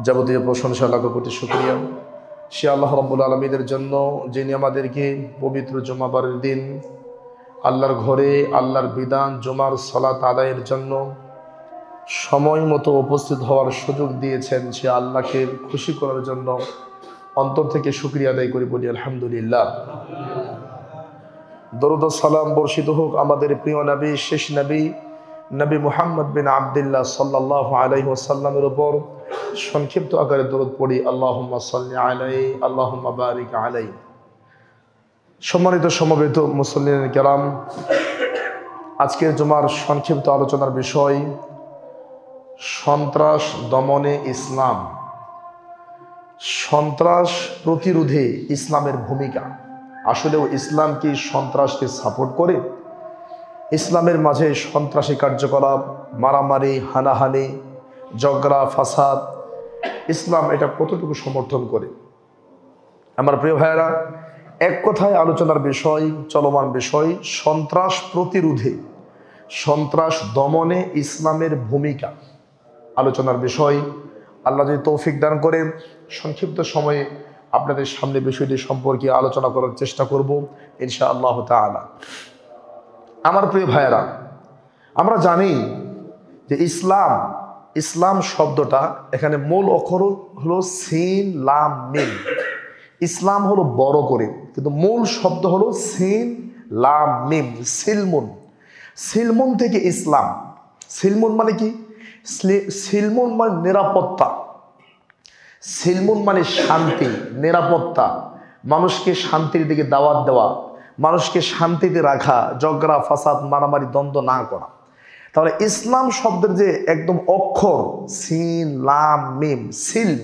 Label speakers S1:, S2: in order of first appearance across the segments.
S1: যাবতীয় প্রশংসা লাখ কোটি শুকরিয়া সে আল্লাহ রাব্বুল আলামিনের জন্য, যিনি আমাদেরকে পবিত্র জুমাবারের দিন আল্লাহর ঘরে আল্লাহর বিধান জুমার সালাত আদায়ের জন্য সময় মতো উপস্থিত হওয়ার সুযোগ দিয়েছেন। সে আল্লাহকে খুশি করার জন্য অন্তর থেকে শুকরিয়া আদায় করি, বলি আলহামদুলিল্লাহ। দরুদ ও সালাম বর্ষিত হোক আমাদের প্রিয় নবী, শেষ নবী নবী মুহাম্মদ বিন আবদুল্লাহ সাল্লাল্লাহু আলাইহি ওয়াসাল্লামের উপর। সংক্ষিপ্ত আকারে দরুদ পড়ি, আল্লাহুম্মা সাল্লি আলাইহি আল্লাহুম্মা বারিক আলাইহি। সম্মানিত সমবেত মুসল্লিন কেরাম, আজকের জুমার সংক্ষিপ্ত আলোচনার বিষয় সন্ত্রাস দমনে ইসলাম। সন্ত্রাস প্রতিরোধে ইসলামের ভূমিকা। আসলেও ইসলাম কি সন্ত্রাসকে সাপোর্ট করে? ইসলামের মাঝে সন্ত্রাসী কার্যকলাপ, মারামারি, হানাহানি, ঝগড়া ফাসাদ, ইসলাম এটা কতটুকু সমর্থন করে? আমার প্রিয় ভাইয়েরা, এক কথায় আলোচনার বিষয়, চলমান বিষয় সন্ত্রাস প্রতিরোধে, সন্ত্রাস দমনে ইসলামের ভূমিকা। আলোচনার বিষয়, আল্লাহ যদি তৌফিক দান করে সংক্ষিপ্ত সময়ে আপনাদের সামনে বিষয়টি সম্পর্কে আলোচনা করার চেষ্টা করব ইনশাআল্লাহ তাআলা। আমার প্রিয় ভাইয়েরা, আমরা জানি যে ইসলাম শব্দটা এখানে মূল অক্ষর হলো সিন লাম মিম। ইসলাম হলো বড় করে, কিন্তু মূল শব্দ হলো সিন লাম মিম, সিলমুন। সিলমুন থেকে ইসলাম। সিলমুন মানে কি? সিলমুন মানে নিরাপত্তা, সিলমুন মানে শান্তি, নিরাপত্তা, মানুষকে শান্তির দিকে দাওয়াত দেওয়া, মানুষকে শান্তিতে রাখা, ঝগড়া ফাসাদ মারামারি দ্বন্দ্ব না করা। তাহলে ইসলাম শব্দের যে একদম অক্ষর সিন লাম মিম সিলম,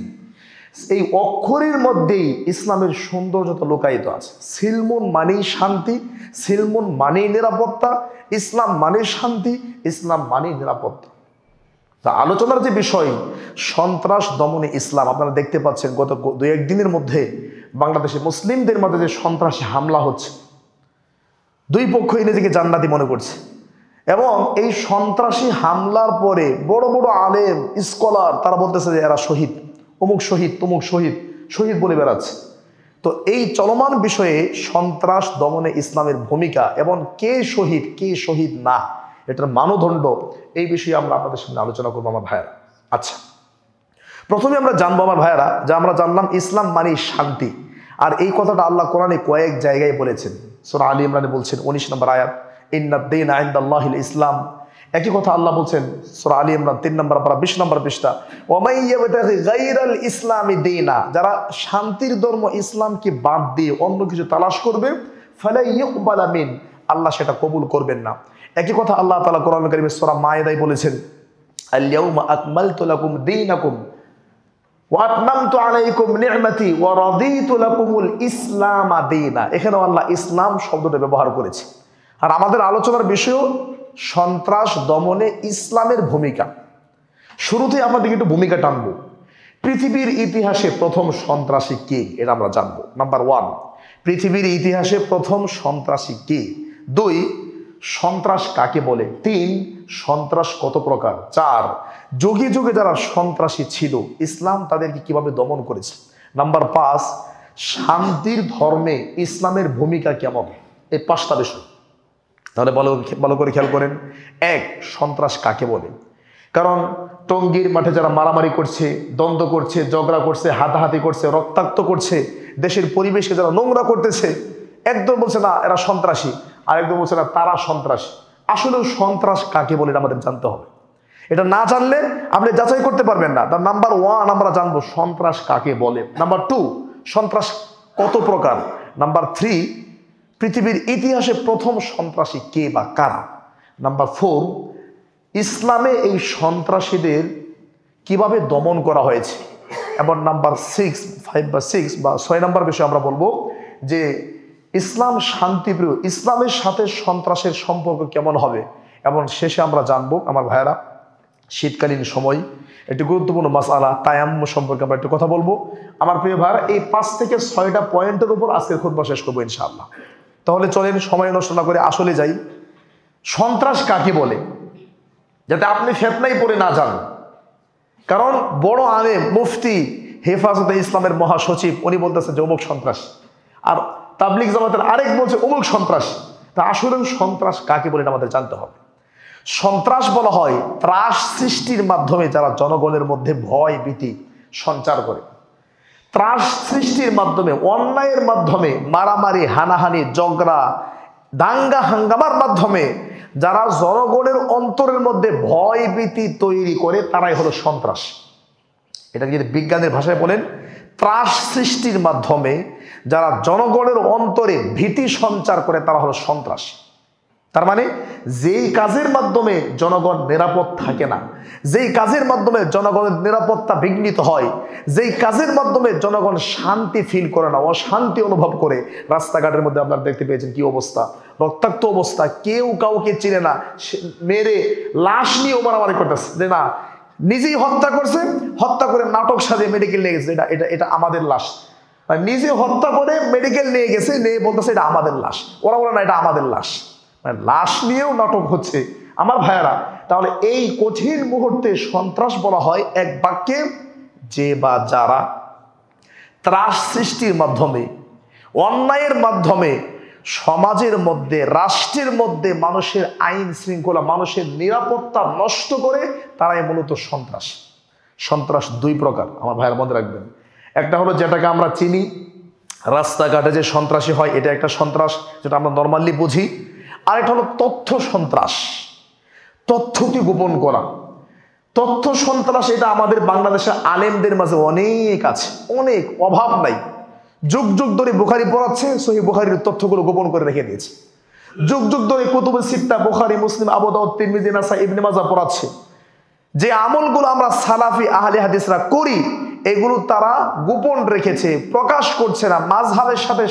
S1: এই অক্ষরের মধ্যেই ইসলামের সৌন্দর্যতা লুকায়িত আছে। সিলমুন মানেই শান্তি, সিলমুন মানেই নিরাপত্তা, ইসলাম মানে শান্তি, ইসলাম মানেই নিরাপত্তা। তা আলোচনার যে বিষয় সন্ত্রাস দমনে ইসলাম, আপনারা দেখতে পাচ্ছেন গত 2-1 দিনের মধ্যে বাংলাদেশে মুসলিমদের মধ্যে যে সন্ত্রাসী হামলা হচ্ছে, দুই পক্ষই নিজেকে জান্নাতি মনে করছে। এবং এই সন্ত্রাসী হামলার পরে বড় বড় আলেম স্কলার তারা বলতেছে যে এরা শহীদ, অমুক শহীদ তমুক শহীদ, শহীদ বলে বেড়াচ্ছে। তো এই চলমান বিষয়ে সন্ত্রাস দমনে ইসলামের ভূমিকা এবং কে শহীদ না, এটার মানদণ্ড, এই বিষয়ে আমরা আপনাদের সামনে আলোচনা করবো আমার ভাইয়েরা। আচ্ছা, প্রথমে আমরা জানবো আমার ভাইয়েরা, যে আমরা জানলাম ইসলাম মানে শান্তি। আর এই কথাটা আল্লাহ কোরআনে কয়েক জায়গায় বলেছেন। সূরা আলী ইমরানে বলছেন 19 নম্বর আয়াত, ইন্নাদ-দীনা ইনদাল্লাহিল ইসলাম। একই কথা আল্লাহ বলছেন সূরা আলী ইমরান 3 নম্বর পারা 20 নম্বর পৃষ্ঠা, ওয়া মান ইয়াবতাগি গায়রাল ইসলামি দীনা, যারা শান্তির ধর্ম ইসলামকে বাদ দিয়ে অন্য কিছু তালাশ করবে, ফালা ইউকবালা মিন, আল্লাহ সেটা কবুল করবেন না। একই কথা আল্লাহ তাআলা কোরআন কারীমে সূরা মায়েদায় বলেছেন, আল ইয়াউমা আকমালতু লাকুম দীনাকুম ওয়া আতমামতু আলাইকুম নি'মাতি ওয়া রাদিতু লাকুমুল ইসলাম দীনা। এখানেও আল্লাহ ইসলাম শব্দটা ব্যবহার করেছে। আর আমাদের আলোচনার বিষয় সন্ত্রাস দমনে ইসলামের ভূমিকা। শুরুতে আমাদের একটু ভূমিকা টানবো। পৃথিবীর ইতিহাসে প্রথম সন্ত্রাসী কে, এটা আমরা জানবো। নাম্বার 1, পৃথিবীর ইতিহাসে প্রথম সন্ত্রাসী কে। 2, সন্ত্রাস কাকে বলে। 3, সন্ত্রাস কত প্রকার। 4, যুগে যুগে যারা সন্ত্রাসী ছিল ইসলাম তাদেরকে কিভাবে দমন করেছে। নাম্বার 5, শান্তির ধর্মে ইসলামের ভূমিকা কেমন। এই 5টা বিষয়। তাহলে ভালো করে খেয়াল করেন। 1, সন্ত্রাস কাকে বলে। কারণ টঙ্গীর মাঠে যারা মারামারি করছে, দ্বন্দ্ব করছে, ঝগড়া করছে, হাতাহাতি করছে, রক্তাক্ত করছে, দেশের পরিবেশকে যারা নোংরা করতেছে, একদম বলছে না এরা সন্ত্রাসী, আর একদম বলছে না তারা সন্ত্রাসী। আসলেও সন্ত্রাস কাকে বলে এটা আমাদের জানতে হবে। এটা না জানলে আপনি যাচাই করতে পারবেন না। তার নাম্বার 1 আমরা জানবো সন্ত্রাস কাকে বলে। নাম্বার 2, সন্ত্রাস কত প্রকার। নাম্বার 3, পৃথিবীর ইতিহাসে প্রথম সন্ত্রাসী কে বা কারা। নাম্বার 4, ইসলামে এই সন্ত্রাসীদের কিভাবে দমন করা হয়েছে। এবং নাম্বার 6 নম্বর বিষয় আমরা বলবো যে ইসলাম শান্তিপ্রিয়, ইসলামের সাথে সন্ত্রাসের সম্পর্ক কেমন হবে। এবং শেষে আমরা জানবো আমার ভাইয়েরা, শীতকালীন সময় একটি গুরুত্বপূর্ণ মাসআলা তায়াম্মুম সম্পর্কে আমরা একটু কথা বলবো। আমার প্রিয় ভাইয়েরা, এই 5 থেকে 6টা পয়েন্টের উপর আজকের খুতবা শেষ করবো ইনশাআল্লাহ। তাহলে চলেন সময় নষ্ট না করে আসলে যাই। সন্ত্রাস কাকে বলে, যাতে আপনি ফিতনায় পড়ে না যান। কারণ বড় আলেম মুফতি হেফাজতে ইসলামের মহাসচিব উনি বলতেছে যে অমুক সন্ত্রাস, আর তাবলিগ জামাতের আরেক বলছে অমুক সন্ত্রাস। তা আসলে সন্ত্রাস কাকে বলে আমাদের জানতে হবে। সন্ত্রাস বলা হয় ত্রাস সৃষ্টির মাধ্যমে যারা জনগণের মধ্যে ভয় ভীতি সঞ্চার করে, ত্রাস সৃষ্টির মাধ্যমে, অন্যায়ের মাধ্যমে, মারামারি হানাহানি ঝগড়া দাঙ্গা হাঙ্গামার মাধ্যমে যারা জনগণের অন্তরের মধ্যে ভয় ভীতি তৈরি করে তারাই হলো সন্ত্রাস। এটা যদি বিজ্ঞানের ভাষায় বলেন, ত্রাস সৃষ্টির মাধ্যমে যারা জনগণের অন্তরে ভীতি সঞ্চার করে তারা হলো সন্ত্রাস। তার মানে যেই কাজের মাধ্যমে জনগণ নিরাপদ থাকে না, যেই কাজের মাধ্যমে জনগণের নিরাপত্তা বিঘ্নিত হয়, যেই কাজের মাধ্যমে জনগণ শান্তি ফিল করে না, অশান্তি অনুভব করে, রাস্তাঘাটের মধ্যে আপনারা দেখতে পেয়েছেন কি অবস্থা, রক্তাক্ত অবস্থা, কেউ কাউকে চিনে না, মেরে লাশ নিয়ে মারামারি করতেছে যে না নিজেই হত্যা করছে, হত্যা করে নাটক সাজিয়ে মেডিকেল নিয়ে গেছে, এটা এটা এটা আমাদের লাশ, নিজে হত্যা করে মেডিকেল নিয়ে গেছে, নিয়ে বলতেছে এটা আমাদের লাশ, ওরা বলে না এটা আমাদের লাশ, লাশ নিয়েও নাটক হচ্ছে। আমার ভাইয়েরা, তাহলে এই কঠিন মুহূর্তে সন্ত্রাস বলা হয় এক বাক্যে যে বা যারা ত্রাস সৃষ্টির মাধ্যমে, অন্যায়ের মাধ্যমে সমাজের মধ্যে, রাষ্ট্রের মধ্যে মানুষের আইন শৃঙ্খলা, মানুষের নিরাপত্তা নষ্ট করে, তারাই মূলত সন্ত্রাস। সন্ত্রাস দুই প্রকার আমার ভাইয়ের মধ্যে রাখবেন। একটা হলো যেটাকে আমরা চিনি, রাস্তাঘাটে যে সন্ত্রাসী হয় এটা একটা সন্ত্রাস, যেটা আমরা নর্মালি বুঝি। আরেকটা হলো তথ্য সন্ত্রাস, তথ্যকে গোপন করা। তথ্য সন্ত্রাস এটা আমাদের বাংলাদেশের আলেমদের মাঝে অনেক আছে, অনেক, অভাব নাই। যুগ যুগ ধরে বুখারী পড়াচ্ছে, সহিহ বুখারীর তথ্যগুলো গোপন করে রেখে দিয়েছে। যুগ যুগ ধরে কুতুবে সিত্তা, বুখারী, মুসলিম, আবু দাউদ, তিরমিজি, নাসাই, ইবনে মাজাহ পড়াচ্ছে। যে আমলগুলো আমরা সালাফি আহলে হাদিসরা করি এগুলো তারা গোপন রেখেছে, প্রকাশ করছে না, মাযহাবের সাথে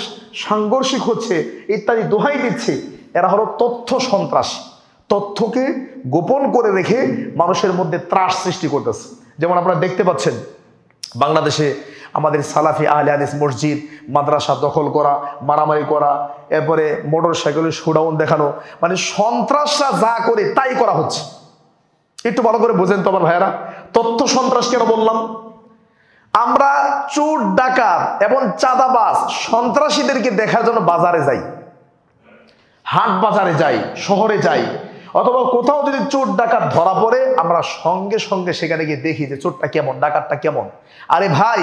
S1: সাংঘর্ষিক হচ্ছে ইত্যাদি দোহাই দিচ্ছে। এরা হলো তথ্য সন্ত্রাস, তথ্যকে গোপন করে রেখে মানুষের মধ্যে ত্রাস সৃষ্টি করতেছে। যেমন আপনারা দেখতে পাচ্ছেন বাংলাদেশে আমাদের সালাফি আহলে হাদিস মসজিদ মাদ্রাসা দখল করা, মারামারি করা, এরপরে মোটর সাইকেলের শোডাউন দেখানো, মানে সন্ত্রাসরা যা করে তাই করা হচ্ছে। একটু ভালো করে বোঝেন তো আমার ভাইয়েরা, তথ্য সন্ত্রাস কেন বললাম? আমরা চোর ডাকাত এবং চাঁদাবাজ সন্ত্রাসীদেরকে দেখার জন্য বাজারে যাই, হাট বাজারে যাই, শহরে যাই, অথবা কোথাও যদি চোর ডাকাত ধরা পড়ে আমরা সঙ্গে সঙ্গে সেখানে গিয়ে দেখি যে চোরটা কেমন, ডাকাতটা কেমন। আরে ভাই,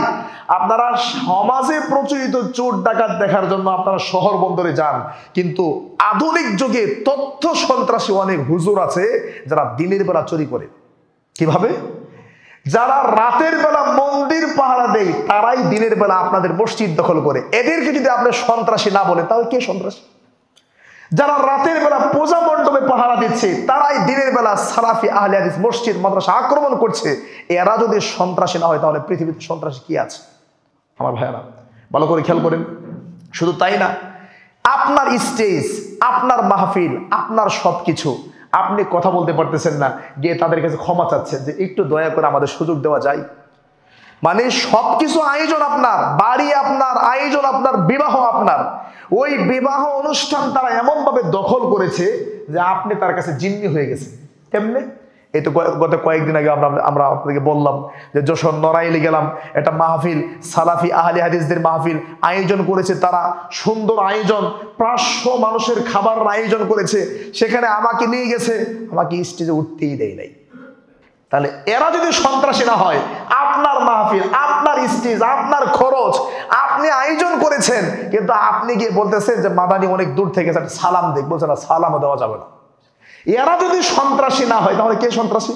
S1: আপনারা সমাজে প্রচলিত চোর ডাকাত দেখার জন্য আপনারা শহর বন্দরে যান, কিন্তু আধুনিক যুগে তথ্য সন্ত্রাসী অনেক হুজুর আছে যারা দিনের বেলা চুরি করে। কিভাবে? যারা রাতের বেলা মন্দির পাহারা দেয় তারাই দিনের বেলা আপনাদের মসজিদ দখল করে। এদেরকে যদি আপনি সন্ত্রাসী না বলেন তাহলে কে সন্ত্রাসী? যারা রাতের বেলা পূজা মণ্ডপে পাহারা দিচ্ছে তারাই দিনের বেলা সালাফি আহলে হাদিস মসজিদ মাদ্রাসা আক্রমণ করছে। এরা যদি সন্ত্রাসী না হয় তাহলে পৃথিবীতে সন্ত্রাসী কি আছে? আমার ভাইয়েরা ভালো করে খেয়াল করেন। শুধু তাই না, আপনার স্টেজ, আপনার মাহফিল, আপনার সবকিছু, আপনি কথা বলতে পারতেছেন না, গিয়ে তাদের কাছে ক্ষমা চাচ্ছেন যে একটু দয়া করে আমাদের সুযোগ দেওয়া যায়। মানে সবকিছু আয়োজন আপনার, বাড়ি আপনার, আয়োজন আপনার, বিবাহ আপনার, ওই বিবাহ অনুষ্ঠান তারা এমন ভাবে দখল করেছে যে আপনি তার কাছে জিম্মি হয়ে গেছে। কেমনে? এই তো গত কয়েকদিন আগে আমরা আপনাদেরকে বললাম যে যশোর নড়াইলে গেলাম, একটা মাহফিল, সালাফি আহলে হাদিসদের মাহফিল আয়োজন করেছে তারা, সুন্দর আয়োজন, 500 মানুষের খাবার আয়োজন করেছে, সেখানে আমাকে নিয়ে গেছে, আমাকে স্টেজে উঠতেই দেয় নাই। তাহলে এরা যদি সন্ত্রাসী না হয়, আপনার মাহফিল, আপনার স্টেজ, আপনার খরচ, আপনি আয়োজন করেছেন, কিন্তু আপনি গিয়ে বলতেছেন যে মাদানি অনেক দূর থেকে সালাম দেখ, বলছে না সালামও দেওয়া যাবে না। এরা যদি সন্ত্রাসী না হয় তাহলে কে সন্ত্রাসী?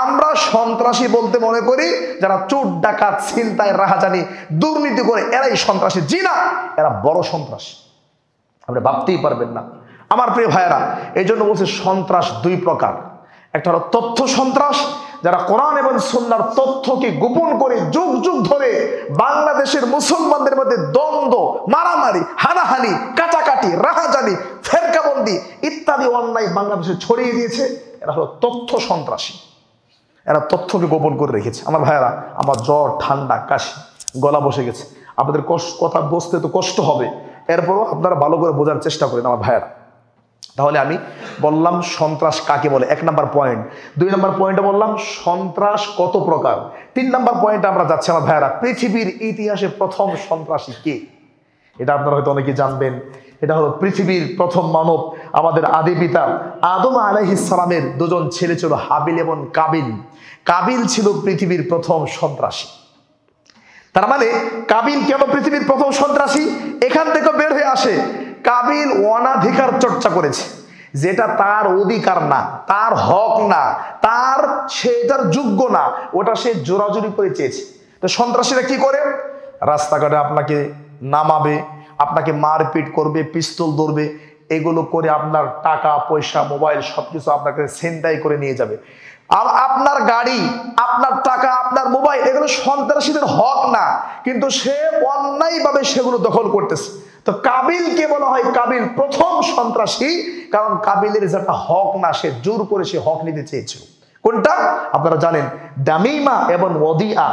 S1: আমরা সন্ত্রাসী বলতে মনে করি যারা চোর ডাকাত ছিনতাই রাহাজানি দুর্নীতি করে এরাই সন্ত্রাসী। জি না, এরা বড় সন্ত্রাসী, আপনি ভাবতেই পারবেন না। আমার প্রিয় ভাইয়েরা, এই জন্য বলছে সন্ত্রাস দুই প্রকার। একটা হলো তথ্য সন্ত্রাস, যারা কোরআন এবং সুন্নাহর তথ্যকে গোপন করে যুগ যুগ ধরে বাংলাদেশের মুসলমানদের মধ্যে দ্বন্দ্ব, মারামারি, হানাহানি, কাটাকাটি, রাহাজানি, ফেরকাবন্দি ইত্যাদি অন্যায় বাংলাদেশে ছড়িয়ে দিয়েছে। এরা হলো তথ্য সন্ত্রাসী, এরা তথ্যকে গোপন করে রেখেছে। আমার ভাইয়েরা, আমার জ্বর, ঠান্ডা, কাশি, গলা বসে গেছে, আপনাদের কথা বুঝতে তো কষ্ট হবে, এরপরও আপনারা ভালো করে বোঝার চেষ্টা করেন। আমার ভাইয়েরা, তাহলে আমি বললাম সন্ত্রাস কাকে বলে, 1 নাম্বার পয়েন্ট। 2 নাম্বার পয়েন্টে বললাম সন্ত্রাস কত প্রকার। 3 নাম্বার পয়েন্টে আমরা যাচ্ছি আমার ভাইয়ারা, পৃথিবীর ইতিহাসে প্রথম সন্ত্রাসী কে। এটা আপনারা হয়তো অনেকে জানবেন। এটা হলো পৃথিবীর প্রথম মানব, আমাদের আদি পিতা আদম আলাইহিস সালামের 2 জন ছেলে ছিল, হাবিল এবং কাবিল। কাবিল ছিল পৃথিবীর প্রথম সন্ত্রাসী। তার মানে কাবিল কেন পৃথিবীর প্রথম সন্ত্রাসী, এখান থেকে বের হয়ে আসে। কাবিল অনাধিকার চর্চা করেছে, যেটা তার অধিকার না, তার হক না, সেটার যোগ্য না, ওটা সে জোরাজুরি করে চেয়েছে। তো সন্ত্রাসীরা কি করে, রাস্তাঘাটে আপনাকে নামাবে, আপনাকে মারপিট করবে, পিস্তল ধরবে, এগুলো করে আপনার টাকা পয়সা মোবাইল সবকিছু আপনাকে ছিনতাই করে নিয়ে যাবে। আপনার গাড়ি, আপনার টাকা, আপনার মোবাইল, এগুলো সন্ত্রাসীদের হক না, কিন্তু সে অন্যায়ভাবে সেগুলো দখল করতেছে। তো কাবিলকে বলা হয় কাবিল প্রথম সন্ত্রাসী, কারণ কাবিলের যেটা হক না, সে জোর করে সে হক নিতে চেয়েছিল। কোনটা আপনারা জানেন, দামিমা এবং ওদিয়া,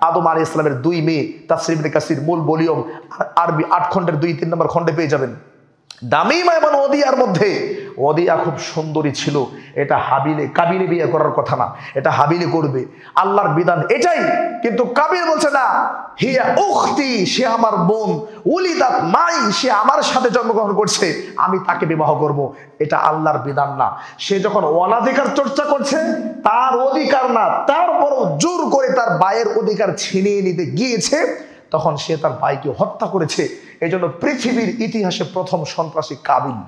S1: আদম আলাইহিস সালামের 2 মেয়ে। তাফসীর ইবনে কাসির মূল ভলিউম আরবি 8 খণ্ডের 2-3 নম্বর খণ্ডে পেয়ে যাবেন। দামিমা এবং ওদিয়ার মধ্যে ওদিয়া খুব সুন্দরী ছিল, এটা কাবিলে বিয়ে করার কথা না, এটা হাবিলে করবে, আল্লাহর বিধান এটাই। কিন্তু কাবিল বলছে না, হিয়া উখতি, সে আমার বোন, উলিদাত মাই, সে আমার সাথে জন্মগ্রহণ করছে, আমি তাকে বিবাহ করব, এটা আল্লাহর বিধান না। সে যখন অনাধিকার চর্চা করছে, তার অধিকার না, তারপরও জোর করে তার ভাইয়ের অধিকার ছিনিয়ে নিতে গিয়েছে, তখন সে তার ভাইকে হত্যা করেছে। এই জন্য পৃথিবীর ইতিহাসে প্রথম সন্ত্রাসী কাবিল।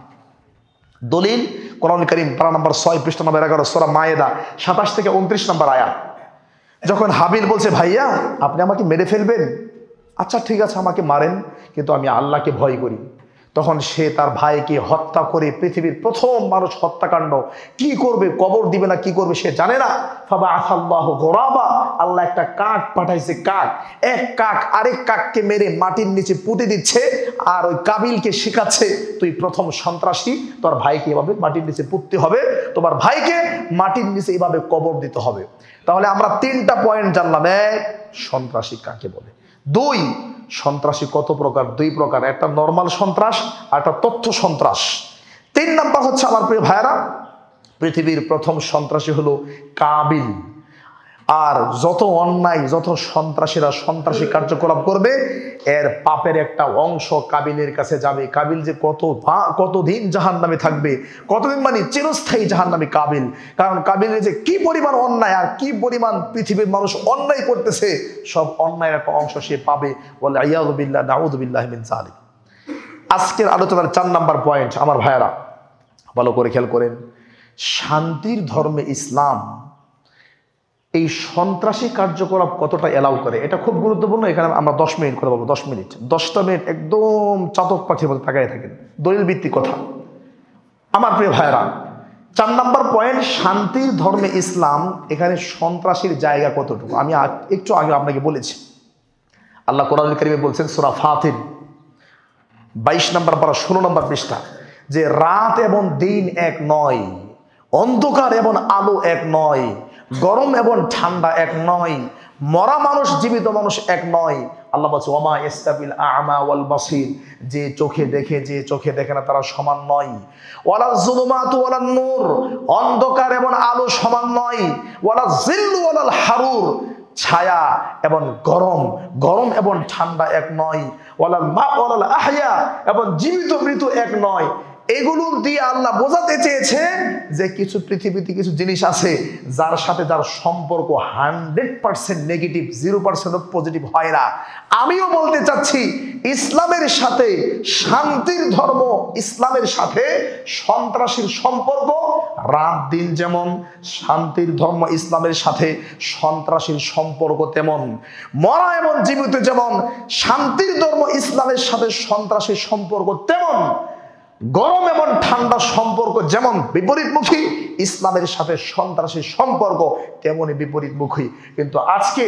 S1: দলিল কোরআন কারীম পারা নম্বর 6 পৃষ্ঠা নম্বর 11 সূরা মায়েদা 27 থেকে 29 নম্বর আয়াত। যখন হাবিল বলছে, ভাইয়া আপনি আমাকে মেরে ফেলবেন, আচ্ছা ঠিক আছে আমাকে মারেন, কিন্তু আমি আল্লাহকে ভয় করি, তখন সে তার ভাইকে হত্যা করে পৃথিবীর প্রথম মানুষ হত্যাকাণ্ড। কি করবে, কবর দিবে না কি করবে সে জানে না। ফাবাআসাল্লাহু গুরাবা, আল্লাহ একটা কাক পাঠাইছে, কাক, এক কাক আরেক কাককে মেরে মাটির নিচে পুঁতে দিচ্ছে, আর ওই কাবিলকে শেখাচ্ছে, তুই প্রথম সন্ত্রাসী, তোর ভাইকে এভাবে মাটির নিচে পুঁততে হবে, তোমার ভাইকে মাটির নিচে এভাবে কবর দিতে হবে। তাহলে আমরা 3টা পয়েন্ট জানলাম। 1, সন্ত্রাসী কাকে বলে। 2, সন্ত্রাসী কত প্রকার, 2 প্রকার, একটা নরমাল সন্ত্রাস আর একটা তথ্য সন্ত্রাস। 3 নাম্বার হচ্ছে আমার প্রিয় ভাইরা, পৃথিবীর প্রথম সন্ত্রাসী হলো কাবিল। আর যত অন্যায়, যত সন্ত্রাসীরা সন্ত্রাসী কার্যকলাপ করবে, এর পাপের একটা অংশ কাবিলের কাছে যাবে। কাবিল যে কতদিন জাহান্নামে থাকবে, কতদিন মানে চিরস্থায়ী জাহান্নামে কাবিল। কারণ কাবিলের যে কি পরিমাণ অন্যায় আর কি পরিমাণ পৃথিবীর মানুষ অন্যায় করতেছে, সব অন্যায়ের একটা অংশ সে পাবে। বলে আইয়াযু বিল্লাহ, নাউযু বিল্লাহি মিন যালিক। আজকের আলোচনার 4 নাম্বার পয়েন্ট আমার ভাইয়েরা, ভালো করে খেয়াল করেন। শান্তির ধর্মে ইসলাম এই সন্ত্রাসী কার্যকলাপ কতটা এলাও করে, এটা খুব গুরুত্বপূর্ণ। এখানে আমরা 10 মিনিট কথা বলবো, 10 মিনিট, 10টা মিনিট একদম চাতক পাখির মতো তাকায় থাকেন, দলিল ভিত্তিক কথা। আমার প্রিয় ভাইয়েরা, 4 নাম্বার পয়েন্ট, শান্তির ধর্মে ইসলাম, এখানে সন্ত্রাসীর জায়গা কতটুকু। আমি একটু আগে আপনাকে বলেছি, আল্লাহ কোরআন কারীমে বলছেন সূরা ফাতির 22 নম্বর পারা 16 নম্বর পৃষ্ঠা, যে রাত এবং দিন এক নয়, অন্ধকার এবং আলো এক নয়, গরম এবং ঠান্ডা এক নয়, মরা মানুষ জীবিত মানুষ এক নয়। আল্লাহ বলছে ওয়ামা ইস্তাবিল আ'মা ওয়াল বাসীর, যে চোখে দেখে যে চোখে দেখে না তারা সমান নয়। ওয়ালা যুলুমাতু ওয়ালান নূর, অন্ধকার এবং আলো সমান নয়। ওয়ালা জিল্লু ওয়ালাল হারুর, ছায়া এবং গরম, গরম এবং ঠান্ডা এক নয়। ওয়ালাল মা ওয়ালাল আহইয়া, এবং জীবিত মৃত এক নয়। এগুলো দিয়ে আল্লাহ বোঝাতে চেয়েছে যে কিছু পৃথিবীতে কিছু জিনিস আছে যার সাথে যার সম্পর্ক 100% নেগেটিভ, 0% পজিটিভ হয় না। আমিও বলতে চাচ্ছি ইসলামের সাথে, শান্তির ধর্ম ইসলামের সাথে সন্ত্রাসীর সম্পর্ক রাত দিন যেমন, শান্তির ধর্ম ইসলামের সাথে সন্ত্রাসীর সম্পর্ক তেমন। মরা এবং জীবিত যেমন, শান্তির ধর্ম ইসলামের সাথে সন্ত্রাসীর সম্পর্ক তেমন। গরম এবং ঠান্ডা সম্পর্ক যেমন বিপরীতমুখী, ইসলামের সাথে সন্ত্রাসীর সম্পর্ক তেমনই বিপরীতমুখী। কিন্তু আজকে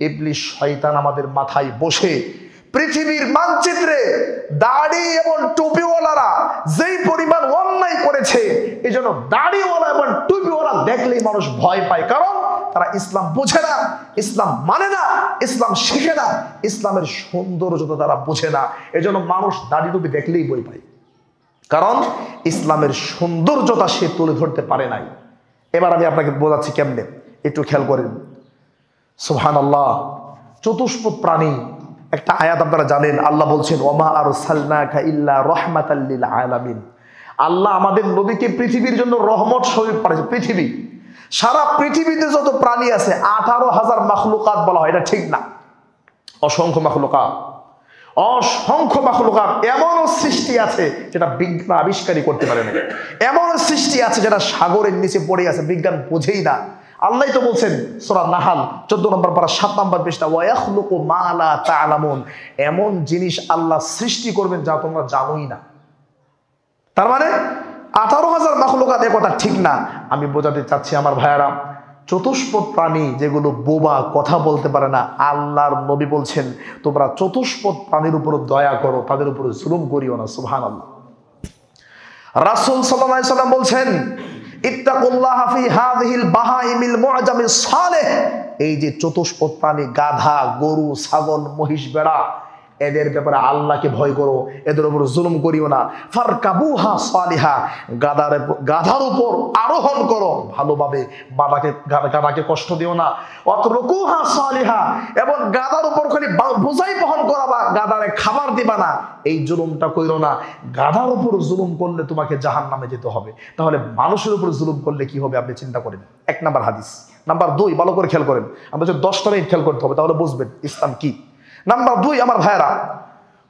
S1: ইবলিস শয়তান আমাদের মাথায় বসে পৃথিবীর মানচিত্রে দাড়ি এবং টুপিওয়ালারা যেই পরিমাণ অন্যায় করেছে, এই জন্য দাড়িওয়ালা এবং টুপিওয়ালা দেখলেই মানুষ ভয় পায়, কারণ তারা ইসলাম বোঝে না, ইসলাম মানে না, ইসলাম শিখে না, ইসলামের সৌন্দর্য তারা বোঝে না। এই জন্য মানুষ দাড়ি টুপি দেখলেই ভয় পায়। কারণ ইসলামের সৌন্দর্যতা সে তুলে ধরতে পারে নাই। এবার আমি আপনাকে বোঝাচ্ছি কেমনে, একটু খেয়াল করেন। সুবহানাল্লাহ। চতুষ্পদ প্রাণী একটা আয়াত আপনারা জানেন, আল্লাহ বলছেন ওমা আরসালনাকা ইল্লা রাহমাতাল লিল আলামিন। আল্লাহ আমাদের নবীকে পৃথিবীর জন্য রহমত স্বরূপ পাঠিয়েছে। পৃথিবী, সারা পৃথিবীতে যত প্রাণী আছে 18,000 মাখলুকাত বলা হয়, এটা ঠিক না। অসংখ্য মাখলুকাত, অসংখ্য মাখলুকাত। এমনও সৃষ্টি আছে যেটা বিজ্ঞান আবিষ্কারই করতে পারে না। এমনও সৃষ্টি আছে যেটা সাগরের নিচে পড়ে আছে, বিজ্ঞান বোঝেই না। আল্লাহ তো বলছেন সূরা নাহাল 14 নম্বর পারা 7 নম্বর পৃষ্ঠা, ওয়া ইয়াখলুকু মা লা তা'লামুন। এমন জিনিস আল্লাহ সৃষ্টি করবেন যা তোমরা জানোই না। তার মানে 18,000 মাখলুকাত, এ কথা ঠিক না। আমি বোঝাতে চাচ্ছি আমার ভাইয়ারা, চতুষ্পদ প্রাণী যেগুলো বোবা, কথা বলতে পারে না, আল্লাহর নবী বলছেন তোমরা চতুষ্পদ প্রাণীর উপর দয়া করো, তাদের উপর জুলুম করিও না। সুবহানাল্লাহ। রাসূল সাল্লাল্লাহু আলাইহি সাল্লাম বলছেন ইত্তাকুল্লাহা ফি হাযিহিল বাহাইমিল মুআজামিস সালেহ। এই যে চতুষ্পদ প্রাণী, গাধা, গরু, ছাগল, মহিষ, বেড়া, এদের ব্যাপারে আল্লাহকে ভয় করো, এদের উপর জুলুম করিও না। ফারকাবুহা সালিহা, গাধার উপর আরোহণ করো ভালোভাবে, গাধাকে কষ্ট দিও না। অতরকুহা সালিহা, এবং গাধার উপর খালি বোঝাই বহন করাবা, গাধারে খাবার দিবা না, এই জুলুমটা কইরো না। গাধার উপর জুলুম করলে তোমাকে জাহান্নামে যেতে হবে। তাহলে মানুষের উপর জুলুম করলে কি হবে আপনি চিন্তা করেন। 1 নাম্বার হাদিস। নাম্বার 2, ভালো করে খেয়াল করেন, আমরা 10টা মিনিট খেয়াল করতে হবে, তাহলে বুঝবেন ইসলাম কি। নাম্বার 2, আমার ভাইরা,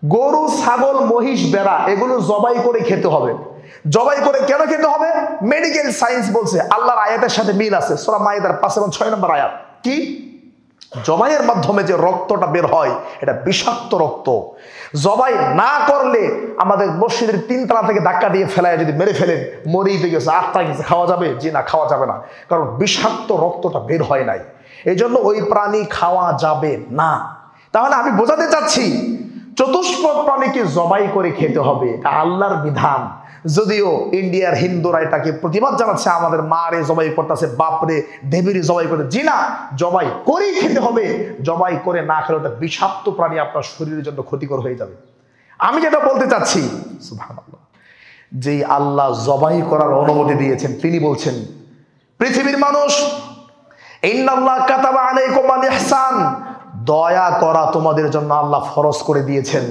S1: গরু, ছাগল, মহিষ, বেড়া এগুলো জবাই করে খেতে হবে। জবাই করে কেন খেতে হবে? মেডিকেল সায়েন্স বলছে, আল্লাহর আয়াতের সাথে মিল আছে। সূরা মাইদার 5 এবং 6 নম্বর আয়াত। কি? জবাইয়ের মাধ্যমে যে রক্তটা বের হয় এটা বিষাক্ত রক্ত। জবাই না করলে আমাদের মসজিদের 3 তলা থেকে ধাক্কা দিয়ে ফেলায় যদি মেরে ফেলেন, মরিতে গেছে, আত্মা গেছে, খাওয়া যাবে? জি না, খাওয়া যাবে না, কারণ বিষাক্ত রক্তটা বের হয় নাই। এই জন্য ওই প্রাণী খাওয়া যাবে না। তাহলে আমি বোঝাতে চাচ্ছি চতুষ্পদ প্রাণীকে জবাই করে খেতে হবে, এটা আল্লাহর বিধান। যদিও ইন্ডিয়ার হিন্দুরা এটাকে প্রতিবাদ জানাচ্ছে, আমাদের মা রে জবাই করতেছে, বাপরে দেবীরে জবাই করে। জি না, জবাই করেই খেতে হবে। জবাই করে না খেলে ওটা বিষাক্ত প্রাণী, আপনার শরীরের জন্য ক্ষতিকর হয়ে যাবে। আমি যেটা বলতে চাচ্ছি, সুবহানাল্লাহ, যেই আল্লাহ জবাই করার অনুমতি দিয়েছেন তিনি বলছেন পৃথিবীর মানুষ, ইন্নাল্লাহ কাতাবা আলাইকুমুল ইহসান, দয়া করা তোমাদের জন্য আল্লাহ ফরজ করে দিয়েছেন।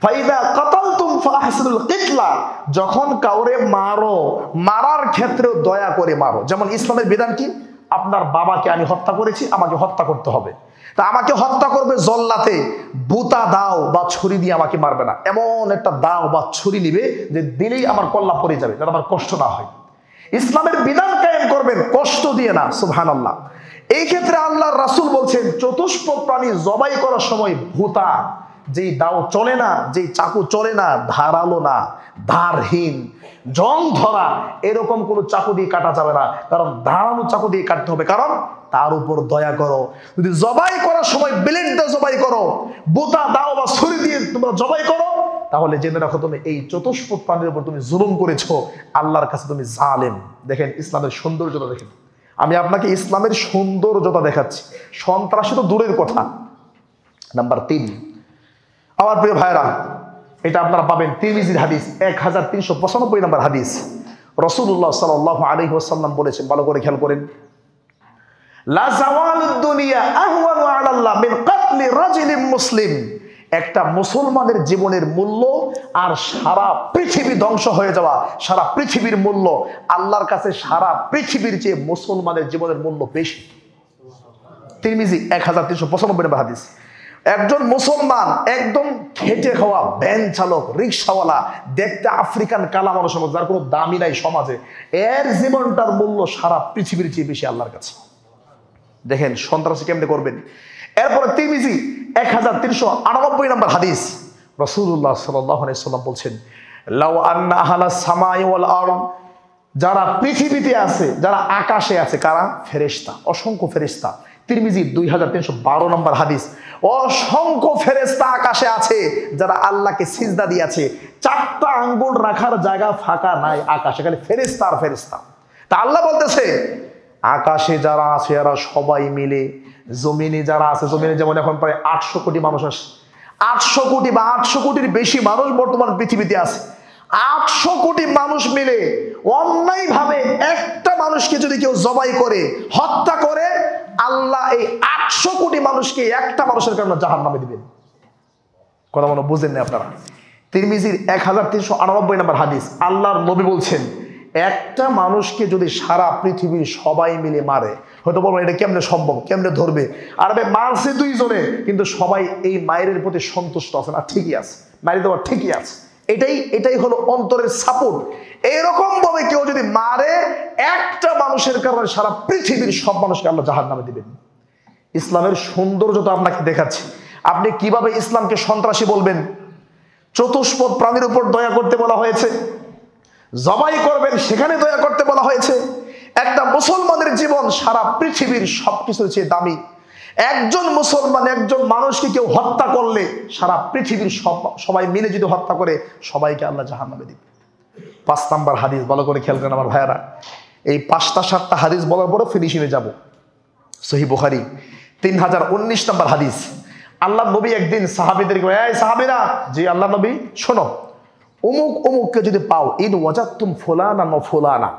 S1: ফাইদা কাতালতুম ফাহসিনুল কিতলা, যখন কাউরে মারো, মারার ক্ষেত্রেও দয়া করে মারো। যেমন ইসলামের বিধান কি? আপনার বাবাকে আমি হত্যা করেছি, আমাকে হত্যা করতে হবে। তা আমাকে হত্যা করবে জল্লাতে, বুতা দাও বা ছুরি দিয়ে আমাকে মারবে না, এমন একটা দাও বা ছুরি নিবে যে দিলেই আমার কল্লা পড়ে যাবে, যাতে আমার কষ্ট না হয়। ইসলামের বিধান কায়েম করবেন, কষ্ট দিয়ে না। সুবহানাল্লাহ। এই ক্ষেত্রে আল্লাহর রাসূল বলছেন চতুষ্পদ প্রাণী জবাই করার সময় ভূতা, যেই দাও চলে না, যেই চাকু চলে না, ধারালো না, ধারহীন, জং ধরা, এরকম কোনো চাকু দিয়ে কাটা যাবে না, কারণ ধারালো চাকু দিয়ে কাটতে হবে, কারণ তার উপর দয়া করো। যদি জবাই করার সময় ব্লেড দিয়ে জবাই করো, বুতা দাও বা ছুরি দিয়ে তোমরা জবাই করো, তাহলে জেনে রাখো তুমি এই চতুষ্পদ প্রাণীর উপর তুমি জুলুম করেছো, আল্লাহর কাছে তুমি জালেম। দেখেন ইসলামের সৌন্দর্যতা দেখেন। আমি আপনাকে ইসলামের সৌন্দর্যতা দেখাচ্ছি, সন্ত্রাসী তো দূরের কথা। নাম্বার 3, আমার প্রিয় ভাইরা, এটা আপনারা পাবেন তিরমিজির হাদিস 1395 নম্বর হাদিস। রাসূলুল্লাহ সাল্লাল্লাহু আলাইহি ওয়াসাল্লাম বলেছেন, ভালো করে খেয়াল করেন, লা জাওয়ালুদ দুনিয়া আহওয়ানু আলাল্লাহ মিন কাতলি রাজুলিন মুসলিম। একটা মুসলমানের জীবনের মূল্য আর সারা পৃথিবী ধ্বংস হয়ে যাওয়া, সারা পৃথিবীর মূল্য আল্লাহর কাছে সারা পৃথিবীর চেয়ে মুসলমানের জীবনের মূল্য বেশি। তিরমিজি 1395 নম্বর হাদিস। একজন মুসলমান একদম খেটে খাওয়া ভ্যান চালক, রিক্সাওয়ালা, দেখতে আফ্রিকান কালা মানুষ, যার কোনো দামই নাই সমাজে, এর জীবনটার মূল্য সারা পৃথিবীর চেয়ে বেশি আল্লাহর কাছে। দেখেন সন্ত্রাসী কেমনে করবেন। এরপরে তিরমিজি 1398 নম্বর হাদিস। রাসূলুল্লাহ সাল্লাল্লাহু আলাইহি ওয়াসাল্লাম বলছেন, লাউ আন্না আহলাস সামাই ওয়াল আরদ, যারা পৃথিবীতে আছে, যারা আকাশে আছে, কারা? ফেরেশতা, অসংখ্য ফেরেশতা। তিরমিজি 2312 নম্বর হাদিস। অসংখ্য ফেরেশতা আকাশে আছে যারা আল্লাহকে সিজদা দিয়েছে, 4টা আঙ্গুল রাখার জায়গা ফাঁকা নাই আকাশে, খালি ফেরেশতা আর ফেরেশতা। তা আল্লাহ বলতেছে আকাশে যারা আছে এরা সবাই মিলে, জমিনে যারা আছে, জমিনে যেমন এখন প্রায় 800 কোটি মানুষ আছে, 800 কোটি বা 800 কোটির বেশি মানুষ বর্তমান পৃথিবীতে আছে, 800 কোটি মানুষ মিলে অন্যায়ভাবে একটা মানুষকে যদি কেউ জবাই করে, হত্যা করে, আল্লাহ এই 800 কোটি মানুষকে একটা মানুষের কারণে জাহান্নামে দিবেন। কথা মনে বুঝেন না আপনারা? তিরমিজির 1398 নম্বর হাদিস, আল্লাহর নবী বলছেন, একটা মানুষকে যদি সারা পৃথিবীর সবাই মিলে মারে, হয়তো বলবো এটা কেমনে সম্ভব, কেমনে ধরবে? আর মারছে 2 জনে, কিন্তু সবাই এই মায়ের প্রতি সন্তুষ্ট আছে না? ঠিকই আছে, মারি দেওয়া ঠিকই আছে। এটাই হলো অন্তরের সাপোর্ট। এরকম ভাবে কেউ যদি মারে, একটা মানুষের কারণে সারা পৃথিবীর সব মানুষকে আল্লাহ জাহান্নামে দিবেন। ইসলামের সৌন্দর্য তো আপনাকে দেখাচ্ছি। আপনি কিভাবে ইসলামকে সন্ত্রাসী বলবেন? চতুষ্পদ প্রাণীর উপর দয়া করতে বলা হয়েছে, জবাই করবেন সেখানে দয়া করতে বলা হয়েছে। একটা মুসলমানের জীবন সারা পৃথিবীর সবকিছুর চেয়ে দামি। একজন মুসলমান, একজন মানুষকে কেউ হত্যা করলে সারা পৃথিবীর সবাই মিলে যদি হত্যা করে, সবাইকে আল্লাহ জাহান্নামে দিবে। 5 নাম্বার হাদিস, ভালো করে খেয়াল করেন আমার ভাইয়ারা। এই 5টা 7টা হাদিস বলার পরে ফিনিশিংয়ে যাব। সহিহ বুখারী 3019 নম্বর হাদিস। আল্লাহ নবী একদিন সাহাবীদেরকে, এই সাহাবীরা, জি আল্লাহ নবী, শোনো, অমুক অমুককে যদি পাও, ইন ওয়াজাতুম ফুলানা ওয়া ফুলানা,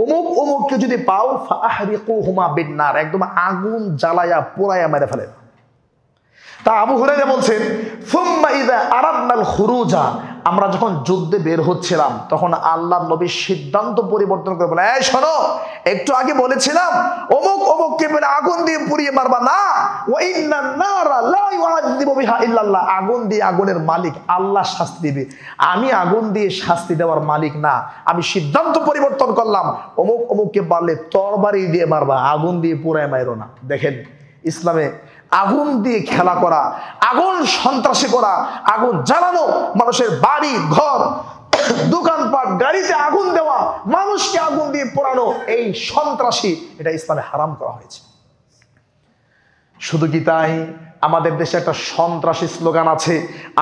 S1: অমুক অমুককে যদি পাও, ফাহরিকুহুমা বিন্নার, একদম আগুন জ্বালায়া পোড়ায়া মেরে ফেলেন। তা আবু হুরায়রা বলছেন, সুম্মা ইযা আরাদনাল খুরুজা, আমরা যখন যুদ্ধে বের হচ্ছিলাম, তখন আল্লাহর নবী সিদ্ধান্ত পরিবর্তন করে বলে, এই শোনো, একটু আগে বলেছিলাম অমুক অমুককে বলে আগুন দিয়ে পুড়িয়ে মারবা না, ওয়া ইন্নান নারা লা ইউআযযিবু বিহা ইল্লাল্লাহ, আগুন দিয়ে আগুনের মালিক আল্লাহ শাস্তি দিবে, আমি আগুন দিয়ে শাস্তি দেওয়ার মালিক না। আমি সিদ্ধান্ত পরিবর্তন করলাম, অমুক অমুককে পারলে তরবারি দিয়ে মারবা, আগুন দিয়ে পুড়ায় মারো না। দেখেন, ইসলামে আগুন দিয়ে খেলা করা, আগুন সন্ত্রাসী করা, আগুন জ্বালানো, মানুষের বাড়ি ঘর দোকানপাট গাড়িতে আগুন দেওয়া, মানুষকে আগুন দিয়ে পোড়ানো, এই সন্ত্রাসী, এটা ইসলামে হারাম করা হয়েছে। শুধু কি তাই, আমাদের দেশে একটা সন্ত্রাসী স্লোগান আছে,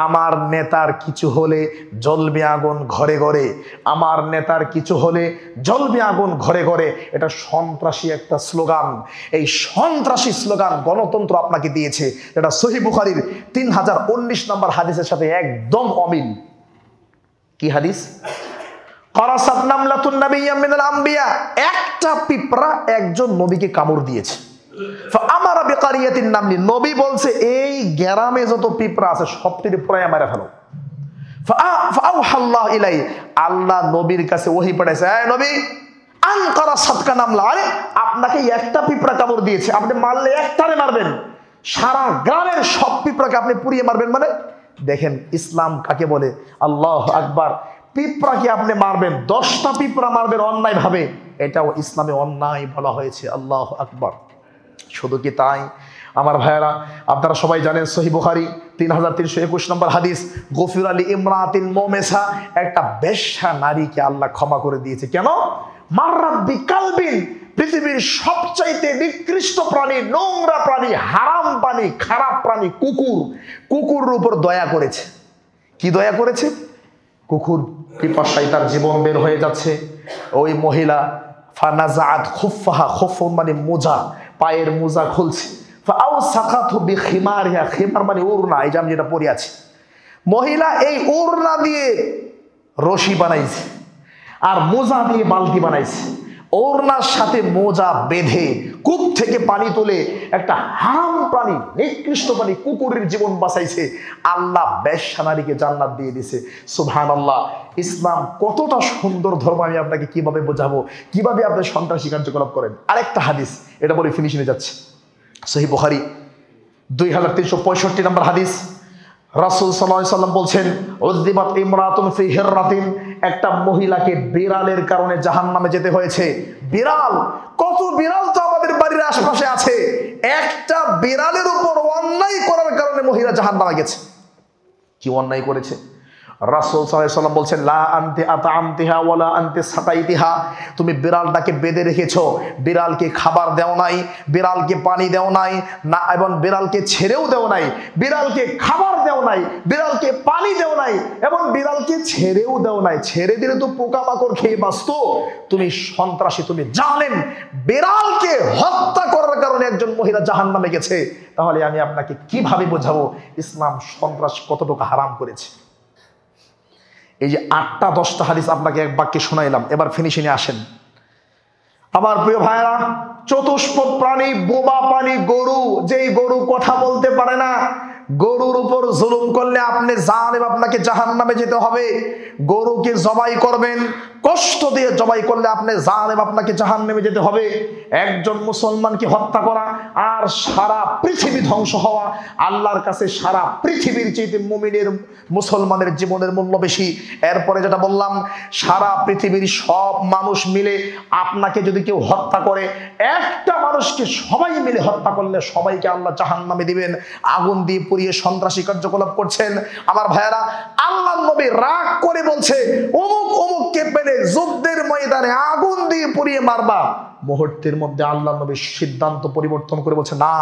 S1: আমার নেতার কিছু হলে জ্বলবে আগুন ঘরে ঘরে, আমার নেতার কিছু হলে জ্বলবে আগুন ঘরে ঘরে। এটা সন্ত্রাসী একটা স্লোগান। এই সন্ত্রাসী স্লোগান গণতন্ত্র আপনাকে দিয়েছে, এটা সহিহ বুখারীর 3019 নম্বর হাদিসের সাথে একদম অমিল। কি হাদিস? কারাসাত নামলাতুন নাবিয়্যাম মিনাল আম্বিয়া, একটা পিঁপড়া একজন নবীকে কামড় দিয়েছে। ফাআমারা বিকারিয়াতিন নামলি, নবী বলছে এই গ্রামে যত পিঁপড়া আছে সবটিকে পোড়ায়া মেরে ফেলো। ফাআওহাল্লাহু ইলাই, আল্লাহ নবীর কাছে ওহী পাঠাইছে, এই নবী, আনকারা সাতকা নামলা, আরে আপনাকে একটা পিঁপড়া কামড় দিয়েছে, আপনি মারলে একটারে মারবেন, সারা গ্রামের সব পিঁপড়াকে আপনি পুড়িয়ে মারবেন মানে? দেখেন ইসলাম কাকে বলে। আল্লাহু আকবার। পিঁপড়াকে আপনি মারবেন, 10টা পিঁপড়া মারবেন অন্যায় ভাবে, এটাও ইসলামে অন্যায় বলা হয়েছে। আল্লাহু আকবার। শুধু কি তাই আমার ভাইয়েরা, আপনারা সবাই জানেন সহিহ বুখারী 3321 নম্বর হাদিস, গফির আলী ইমরাতিন মুমেসা, একটা বেশ্যা নারীকে আল্লাহ ক্ষমা করে দিয়েছে। কেন? মাররাত বিকালবিন, পৃথিবীর সবচাইতে নিকৃষ্ট প্রাণী, নোংরা প্রাণী, হারাম প্রাণী, খারাপ প্রাণী কুকুর, কুকুরের উপর দয়া করেছে। কি দয়া করেছে? কুকুর পিপাসায় তার জীবন বের হয়ে যাচ্ছে, ওই মহিলা ফানাজাআত খুফফাহা, খুফ মানে মোজা, পায়ের মোজা খুলছে, ফাআওসাকাতহু বিখিমারিহা, খিমার মানে ওড়না, এই যে আমি যেটা পরে আছি, মহিলা এই ওড়না দিয়ে রশি বানাইছে আর মোজা দিয়ে বালতি বানাইছে, ওড়নার সাথে মোজা বেঁধে কূপ থেকে পানি তুলে একটা হারাম প্রাণী, নিকৃষ্ট প্রাণী কুকুরের জীবন বাঁচাইছে। আল্লাহ বেশ্যা নারীকে জান্নাত দিয়ে দিছে। সুবহানাল্লাহ। ইসলাম কতটা সুন্দর ধর্ম, আমি আপনাকে কিভাবে বোঝাবো, কিভাবে আপনি সন্ত্রাসী কার্যকলাপ করেন। আরেকটা হাদিস, এটা বলে ফিনিশিংয়ে যাচ্ছে। সহিহ বুখারী 2365 নম্বর হাদিস, রাসূল সাল্লাল্লাহু আলাইহি ওয়াসাল্লাম বলছেন, উযদিবাত ইমরাতুন ফি হিররাতিন, একটা মহিলাকে বিড়ালের কারণে জাহান্নামে যেতে হয়েছে। বিড়াল, কত বিড়াল তো আমাদের বাড়ির আশেপাশে আছে, একটা বিড়ালের উপর অন্যায় করার কারণে মহিলা জাহান্নামে গেছে। কি অন্যায় করেছে? রাসূল সাল্লাল্লাহু আলাইহি ওয়াসাল্লাম বলছেন, লা আনতি আতামতিহা ওয়ালা আনতি সাকাইতিহা, তুমি বিড়ালটাকে বেঁধে রেখেছো, বিড়ালকে খাবার দাও নাই, বিড়ালকে পানি দাও নাই না, এবং বিড়ালকে ছেড়েও দাও নাই, বিড়ালকে খাবার দাও নাই, বিড়ালকে পানি দাও নাই, এবং বিড়ালকে ছেড়েও দাও নাই। ছেড়ে দিলে তো পোকামাকড় খেয়ে বাঁচতো। তুমি সন্ত্রাসী, তুমি জালেম, বিড়ালকে হত্যা করার কারণে একজন মহিলা জাহান্নামে গেছে। তাহলে আমি আপনাকে কিভাবে বোঝাবো ইসলাম সন্ত্রাস কতটুকু হারাম করেছে? এই যে 8টা 10টা হাদিস আপনাকে এক বাক্যে শোনাইলাম, এবার ফিনিশিংয়ে আসেন। আমার প্রিয় ভাইরা, চতুষ্পদ প্রাণী, বোবা প্রাণী গরু, যেই গরু কথা বলতে পারে না, গরুর উপর জুলুম করলে আপনি জানেন আপনাকে জাহান্নামে যেতে হবে। গরুকে জবাই করবেন, কষ্ট দিয়ে জবাই করলে আপনি জানেন আপনাকে জাহান্নামে যেতে হবে। একজন মুসলমানকে হত্যা করা আর সারা পৃথিবী ধ্বংস হওয়া, আল্লাহর কাছে সারা পৃথিবীর চেয়ে মুমিনের মুসলমানের জীবনের মূল্য বেশি। এরপরে যেটা বললাম, সারা পৃথিবীর সব মানুষ মিলে আপনাকে যদি কেউ হত্যা করে, একটা মানুষকে সবাই মিলে হত্যা করলে সবাইকে আল্লাহ জাহান্নামে দিবেন। আগুন দিয়ে পুড়িয়ে সন্ত্রাসী কার্যকলাপ করছেন। আমার ভাইয়েরা, আল্লাহ নবী রাগ করে বলছে, অমুক অমুককে পেলে যুদ্ধের ময়দানে আগুন দিয়ে পুড়িয়ে মারবা। মুহূর্তের মধ্যে আল্লাহ নবী সিদ্ধান্ত পরিবর্তন করে বলছে, না,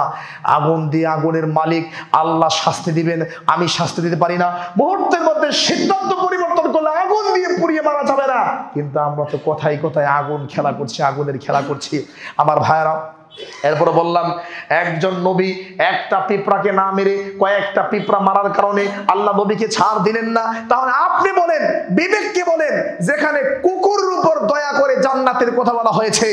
S1: আগুন দিয়ে আগুনের মালিক আল্লাহ শাস্তি দিবেন, আমি শাস্তি দিতে পারি না। মুহূর্তের মধ্যে সিদ্ধান্ত পরিবর্তন করলে আগুন দিয়ে পুড়িয়ে মারা যাবে না। কিন্তু আমরা তো কথায় কথায় আগুন খেলা করছি, আগুনের খেলা করছি। আমার ভাইয়েরা, এরপরে বললাম, একজন নবী একটা পিঁপড়াকে না মেরে কয়েকটা পিঁপড়া মারার কারণে আল্লাহ নবীকে ছাড় দিলেন না। তাহলে আপনি বলেন, বিবেককে বলেন, যেখানে কুকুরের উপর দয়া করে জান্নাতের কথা বলা হয়েছে,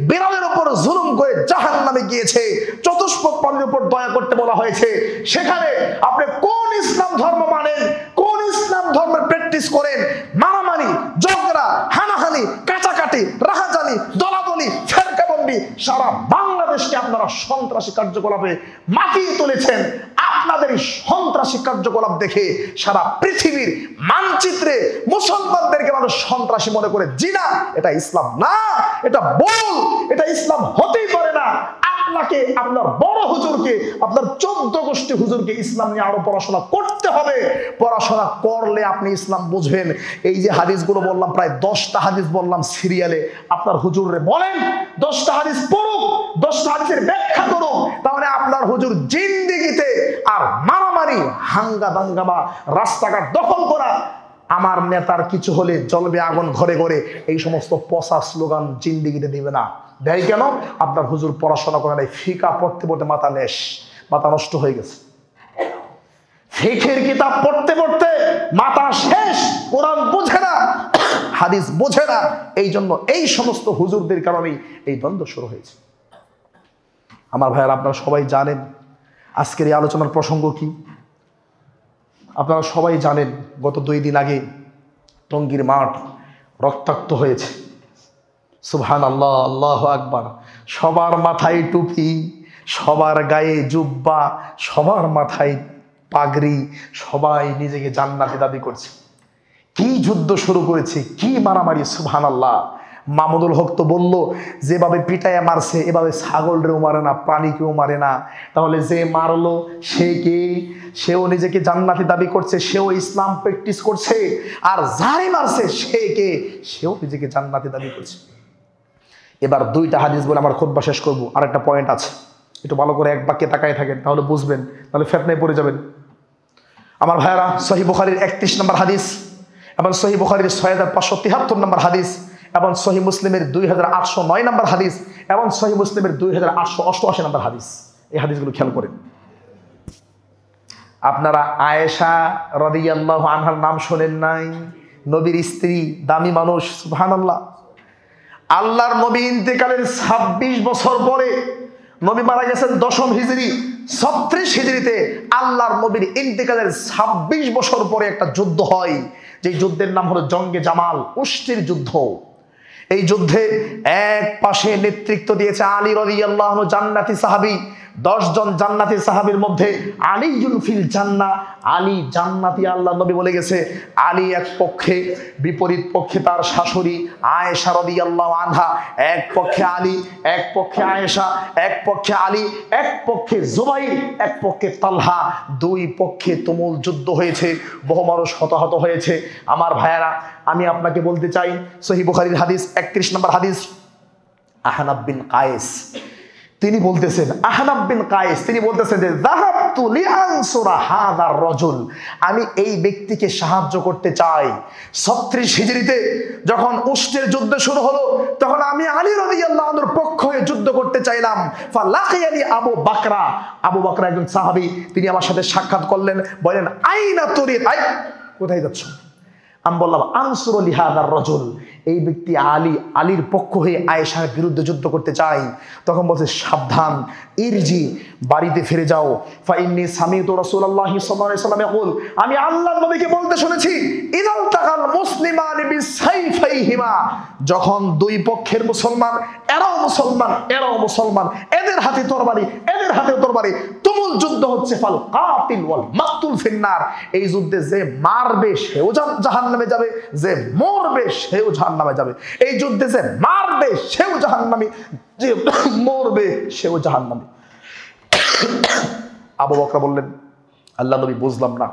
S1: বিড়ালের উপর জুলুম করে জাহান্নামে গিয়েছে, চতুষ্পদ প্রাণীর উপর দয়া করতে বলা হয়েছে, সেখানে আপনি কোন ইসলাম ধর্ম মানেন, কোন ইসলাম ধর্মের প্র্যাকটিস করেন? মারামারি, ঝগড়া, হানাহানি, কাটাকাটি, রাহাজানি, দলাদলি, ফেরকাবন্দি, সারা বাংলাদেশকে আপনারা সন্ত্রাসী কার্যকলাপে মাতিয়ে তুলেছেন। আপনাদের এই সন্ত্রাসী কার্যকলাপ দেখে সারা পৃথিবীর মানচিত্রে মুসলমানদেরকে মানুষ সন্ত্রাসী মনে করে। জিনা এটা ইসলাম না, এটা ভুল, এটা ইসলাম হতেই পারে না। আপনাকে, আপনার বড় হুজুরকে, আপনার 14 গোষ্ঠী হুজুরকে ইসলাম নিয়ে আরো পড়াশোনা করতে হবে। পড়াশোনা করলে আপনি ইসলাম বুঝবেন। এই যে হাদিসগুলো বললাম, প্রায় 10টা হাদিস বললাম সিরিয়ালে, আপনার হুজুরে বলেন 10টা হাদিস পড়ুক, 10টা হাদিসের ব্যাখ্যা করুক, তাহলে আপনার হুজুর জিন্দেগিতে আর মারামারি, হাঙ্গা দাঙ্গামা, রাস্তাঘাট দখল করা, আমার নেতার কিছু হলে জ্বলবে আগুন ঘরে ঘরে, এই সমস্ত পচা স্লোগান জিন্দেগিতে দিবে না। দেয় কেন? আপনার হুজুর পড়াশোনা করে নাই, ফিকা পড়তে পড়তে মাথা নষ্ট হয়ে গেছে। ফিকের কিতাব পড়তে পড়তে মাথা শেষ, কোরআন বোঝে না, হাদিস বোঝে না। এই জন্য এই সমস্ত হুজুরদের কারণেই এই দ্বন্দ্ব শুরু হয়েছে। আমার ভাইয়ারা, আপনারা সবাই জানেন আজকের এই আলোচনার প্রসঙ্গ কি। আপনারা সবাই জানেন গত 2 দিন আগে টঙ্গীর মাঠ রক্তাক্ত হয়েছে। সুবহানাল্লাহ, আল্লাহু আকবার। সবার মাথায় টুপি, সবার গায়ে জুব্বা, সবার মাথায় পাগড়ি, সবাই নিজেকে জান্নাতি দাবি করছে। কি যুদ্ধ শুরু করেছে, কি মারামারি! সুবহানাল্লাহ। মামুনুল হক তো বলল, যেভাবে পিটায় মারছে এভাবে ছাগলরেও মারে না, প্রাণীকেও মারে না। তাহলে যে মারলো সে কে? সেও নিজেকে জান্নাতি দাবি করছে, সেও ইসলাম প্র্যাকটিস করছে। আর যারে মারছে সে কে? সেও নিজেকে জান্নাতি দাবি করছে। এবার 2টা হাদিস বলে আমার খুতবা শেষ করবো। আর একটা পয়েন্ট আছে, একটু ভালো করে এক বাক্যে তাকায় থাকেন, তাহলে বুঝবেন, তাহলে ফিতনায় পড়ে যাবেন। আমার ভাইয়ারা, সহিহ বুখারীর 31 নম্বর হাদিস, এবং সহিহ বুখারীর 6573 নম্বর হাদিস, এবং সহিহ মুসলিমের 2809 নম্বর হাদিস, এবং সহিহ মুসলিমের 2888 নম্বর হাদিস। এই হাদিসগুলো খেয়াল করেন। আপনারা আয়েশা রাদিয়াল্লাহু আনহার নাম শোনেন নাই? নবীর স্ত্রী, দামি মানুষ। সুবহানাল্লাহ। আল্লাহর নবী ইন্তেকালের 26 বছর পরে, নবী মারা গেছেন 10ম হিজরি, 36 হিজরিতে আল্লাহর নবীর ইন্তেকালের 26 বছর পরে একটা যুদ্ধ হয়, যে যুদ্ধের নাম হলো জঙ্গে জামাল, উষ্টির যুদ্ধ। এই যুদ্ধে এক পাশে নেতৃত্ব দিয়েছে আলী রাদিয়াল্লাহু আনহু, জান্নাতি সাহাবী। 10 জন জান্নাতি সাহাবীর মধ্যে আলীউন ফিল জান্নাহ, আলী জান্নাতি আল্লাহ নবী বলে গেছে। আলী এক পক্ষে, বিপরীত পক্ষে তার শাশুড়ি আয়েশা রাদিয়াল্লাহু আনহা। এক পক্ষে আলী, এক পক্ষে আয়েশা, এক পক্ষে আলী, এক পক্ষে জুবাইর, এক পক্ষে তালহা। 2 পক্ষে তুমুল যুদ্ধ হয়েছে, বহু মানুষ হতাহত হয়েছে। আমার ভাইয়েরা, আমি আপনাকে বলতে চাই, সহিহ বুখারীর হাদিস 31 নম্বর হাদিস, আহনাব বিন কায়েস তিনি বলতেছেন, আহনাব বিন কায়েস তিনি বলতেছেন যে যাহাবতু লিআনসুরা হাযার রাজুল, আমি এই ব্যক্তিকে সাহায্য করতে চাই। 36 হিজরিতে যখন উষ্টের যুদ্ধ শুরু হলো, তখন আমি আলী রাদিয়াল্লাহু আনহুর পক্ষ হয়ে যুদ্ধ করতে চাইলাম। ফালাকিয়ানি আবু বকরা, আবু বকরা একজন সাহাবী, তিনি আমার সাথে সাক্ষাৎ করলেন, বলেন আইনা তুরিদ, কোথায় যাচ্ছ? আমি বললাম আনসুরু লিহাদার রাজুল, এই ব্যক্তি আলীর পক্ষ হয়ে আয়েশার বিরুদ্ধে যুদ্ধ করতে চাই। তখন বলছে সাবধান, ইরজি, বাড়িতে ফিরে যাও। ফাইন্নী সামিতু রাসূলুল্লাহি সাল্লাল্লাহু আলাইহি ওয়াসাল্লাম ইয়াকুল, আমি আল্লাহর নবীকে বলতে শুনেছি, ইদাল তাকাল মুসলিমানি বিসাইফাইহিমা, যখন দুই পক্ষের মুসলমান, এরাও মুসলমান এরাও মুসলমান, এদের হাতে তরবারি এদের হাতে তরবারি, তুমুল যুদ্ধ হচ্ছে, ফাল কাতিল ওয়াল মাকতুল ফিন্নার, এই যুদ্ধে যে মারবে সেও জাহান্নামে যাবে, যে মরবে সেও জাহান্নামে যাবে। এই যুদ্ধে যে মারবে সেও জাহান্নামী, যে মরবে সেও জাহান্নামী। আবু বকর বললেন, আল্লাহ নবী বুঝলাম না।